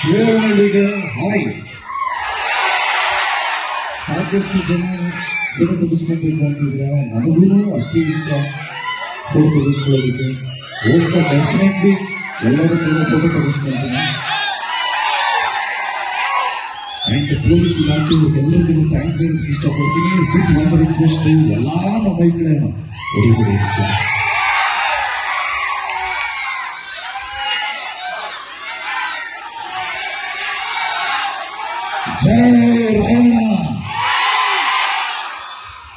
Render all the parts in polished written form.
ದೇವನಹಳ್ಳಿಗೆ hi. ಸಾಕಷ್ಟು ಜನ photo ತೆಗೆಸ್ಕೊಳ್ಬೇಕು ಅಂತಿದ್ರೆ ನನಗೂ ಅಷ್ಟೇ ಇಷ್ಟ ಫೋಟೋ ತೆಗೆಸ್ಕೊಳ್ಳೋದಕ್ಕೆ. ಹೋಗ್ತಾ ಡೆಫಿನೆಟ್ಲಿ ಎಲ್ಲರೂ ಕೂಡ ಫೋಟೋ ತೆಗೆಸ್ಕೊಳ್ತೀನಿ. ಆ್ಯಂಡ್ ಪೊಲೀಸ್ ಇಲಾಖೆ ಎಲ್ಲರಿಗೂ ಥ್ಯಾಂಕ್ಸ್ ಹೇಳೋದಕ್ಕೆ ಇಷ್ಟಪಡ್ತೀನಿ. ಬಿಟ್ಟು ಒಂದು ರಿಕ್ವೆಸ್ಟ್, ಎಲ್ಲ ನಮ್ಮ ಮೈಕ್ಳೇನ ಹೊಡಿಬಿಡಿ. ಜೈ Rayanna.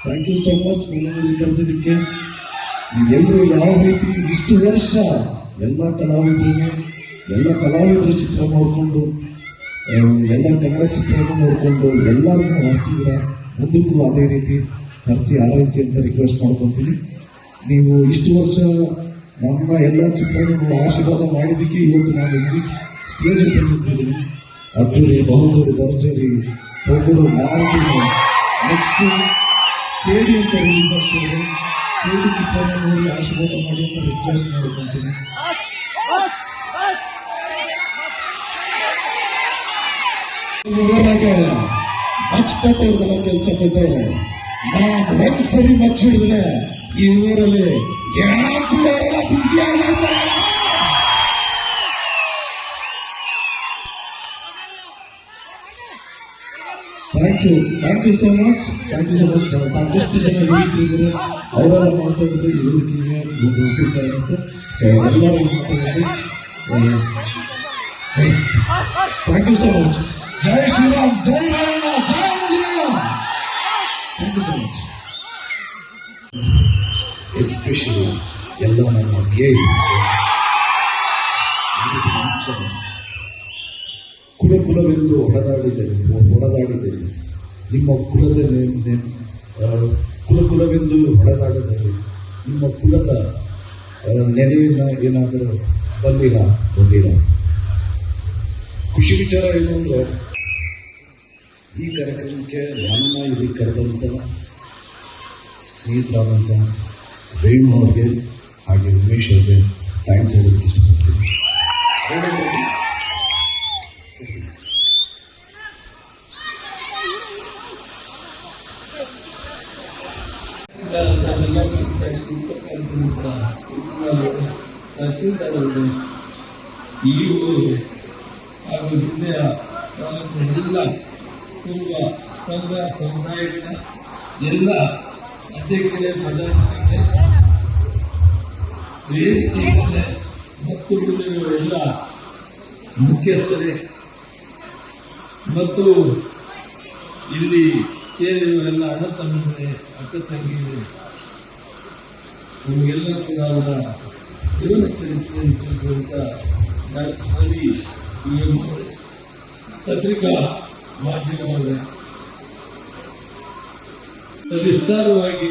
Thank you so much ನನ್ನನ್ನು ಕರೆದಿದ್ದಕ್ಕೆ. ನೀವೆಲ್ಲರೂ ಯಾವ ರೀತಿ ಇಷ್ಟು ವರ್ಷ ಎಲ್ಲ ಕಲಾವಿದರು ಚಿತ್ರ ನೋಡಿಕೊಂಡು ಎಲ್ಲ ಕನ್ನಡ ಚಿತ್ರವನ್ನು ನೋಡಿಕೊಂಡು ಎಲ್ಲರಿಗೂ ಹರಿಸಿದ್ರ, ಮುಂದಕ್ಕೂ ಅದೇ ರೀತಿ ಹರಿಸಿ ಹಾರೈಸಿ ಅಂತ ರಿಕ್ವೆಸ್ಟ್ ಮಾಡ್ಕೊತೀನಿ. ನೀವು ಇಷ್ಟು ವರ್ಷ ನಮ್ಮ ಎಲ್ಲ ಚಿತ್ರಗಳನ್ನು ಆಶೀರ್ವಾದ ಮಾಡಿದ್ದಕ್ಕೆ ಇವತ್ತು ನಾನು ಇಲ್ಲಿ ಸ್ಟೇಜ್ ಬಂದಿದ್ದೀನಿ. ಅದ್ದೂರಿ, ಬಹುದೂರಿ, ಭರ್ಜರಿ, ಹೊಗರು, ಮಾರುತಿ. ನೆಕ್ಸ್ಟ್ ಕೇಳಿ ಅಂತ ರಿಲೀಸ್ ಆಗ್ತಿದೆ. ಕೇಳಿ ಚಿತ್ರವನ್ನು ನೋಡಿ ಆಶೀರ್ವಾದ ಮಾಡಿ ಅಂತ ರಿಕ್ವೆಸ್ಟ್ ಮಾಡ್ಕೊತೀನಿ. ಮಚ್ಚಿಟ್ಟವ್ರಿಗೆಲ್ಲ ಕೆಲಸ ಕೊಟ್ಟವ್ರೆ. ನಾನು ಒಂದ್ಸರಿ ಮಚ್ಚಿಡಿದ್ರೆ ಈ ಊರಲ್ಲಿ ಎಲ್ಲ ಬಿಸಿ ಆಗಿರ್ತಾರೆ. Thank you so much. ಸಾಕಷ್ಟು ಜನ ಹೇಳಿದ್ರು, ಅವರೆಲ್ಲ ಮಾತಾಡಿದ್ರೆ ಇವ್ರಿಗೆ ಅಂತ. ಸೊ ಎಲ್ಲರೂ ಮಾತಾಡಿದ್ರೆ ಥ್ಯಾಂಕ್ ಯು ಸೋ ಮಚ್. ಜೈ ಶ್ರೀರಾಮ್, ಜೈ ರಾಯಣ್ಣ, ಜೈ Anjaneya. Thank you so much. Especially ಎಲ್ಲ ನನ್ನ ಕುಲವೆಂದು ಹೊಡೆದಾಡಿದರು. ನಿಮ್ಮ ಕುಲವೆಂದು ಹೊಡೆದಾಡಿದರು. ನಿಮ್ಮ ಕುಲದ ನೆಲೆಯನ್ನ ಏನಾದರೂ ಬಂದಿರ. ಖುಷಿ ವಿಚಾರ ಏನು ಅಂದ್ರೆ, ಈ ಕಾರ್ಯಕ್ರಮಕ್ಕೆ ನನ್ನನ್ನು ಇಲ್ಲಿ ಕರೆದಂಥ ಸ್ನೇಹಿತರಾದಂಥ ರೇಣು ಅವ್ರಿಗೆ ಹಾಗೆ ಉಮೇಶ್ ಅವ್ರಿಗೆ ಥ್ಯಾಂಕ್ಸ್ ಹೇಳೋದಕ್ಕೆ ಇಷ್ಟಪಡ್ತೀನಿ. ತಹಸೀಲ್ದಾರರು, ಇವು ಹಾಗೂ ಜಿಲ್ಲೆಯ ಎಲ್ಲ ಪೂರ್ವ ಸಂಘ ಸಮುದಾಯಗಳ ಎಲ್ಲ ಅಧ್ಯಕ್ಷರೇ, ಪ್ರಧಾನಿಗಳೇ, ವೇದಿಕೆಗಳೇ ಮತ್ತು ಎಲ್ಲ ಮುಖ್ಯಸ್ಥರೇ ಮತ್ತು ಇಲ್ಲಿ ಸೇರಿರುವ ಎಲ್ಲ ಅಣ್ಣ ತಮ್ಮಂದಿರೇ, ಅಕ್ಕ ತಂಗಿಯರೇ, ನಮಗೆಲ್ಲ ಕೂಡ ಅವರ ಜೀವನ ಚರಿತ್ರೆಯನ್ನು ತಿಳಿಸುವಂತ ಡಾಕ್ಟರ್ ಪತ್ರಿಕಾ ಮಾಧ್ಯಮದ ವಿಸ್ತಾರವಾಗಿ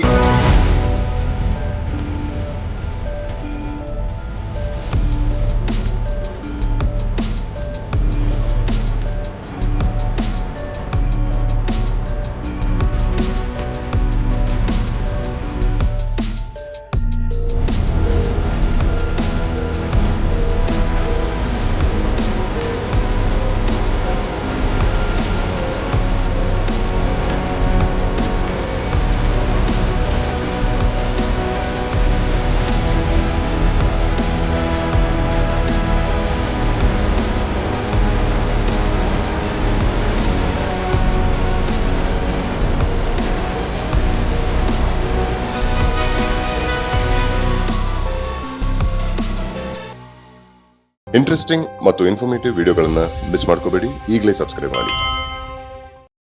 ಇಂಟ್ರೆಸ್ಟಿಂಗ್ ಮತ್ತು ಇನ್ಫಾರ್ಮೇಟಿವ್ ವಿಡಿಯೋಗಳನ್ನು ಮಿಸ್ ಮಾಡ್ಕೋಬೇಡಿ. ಈಗಲೇ ಸಬ್ಸ್ಕ್ರೈಬ್ ಮಾಡಿ.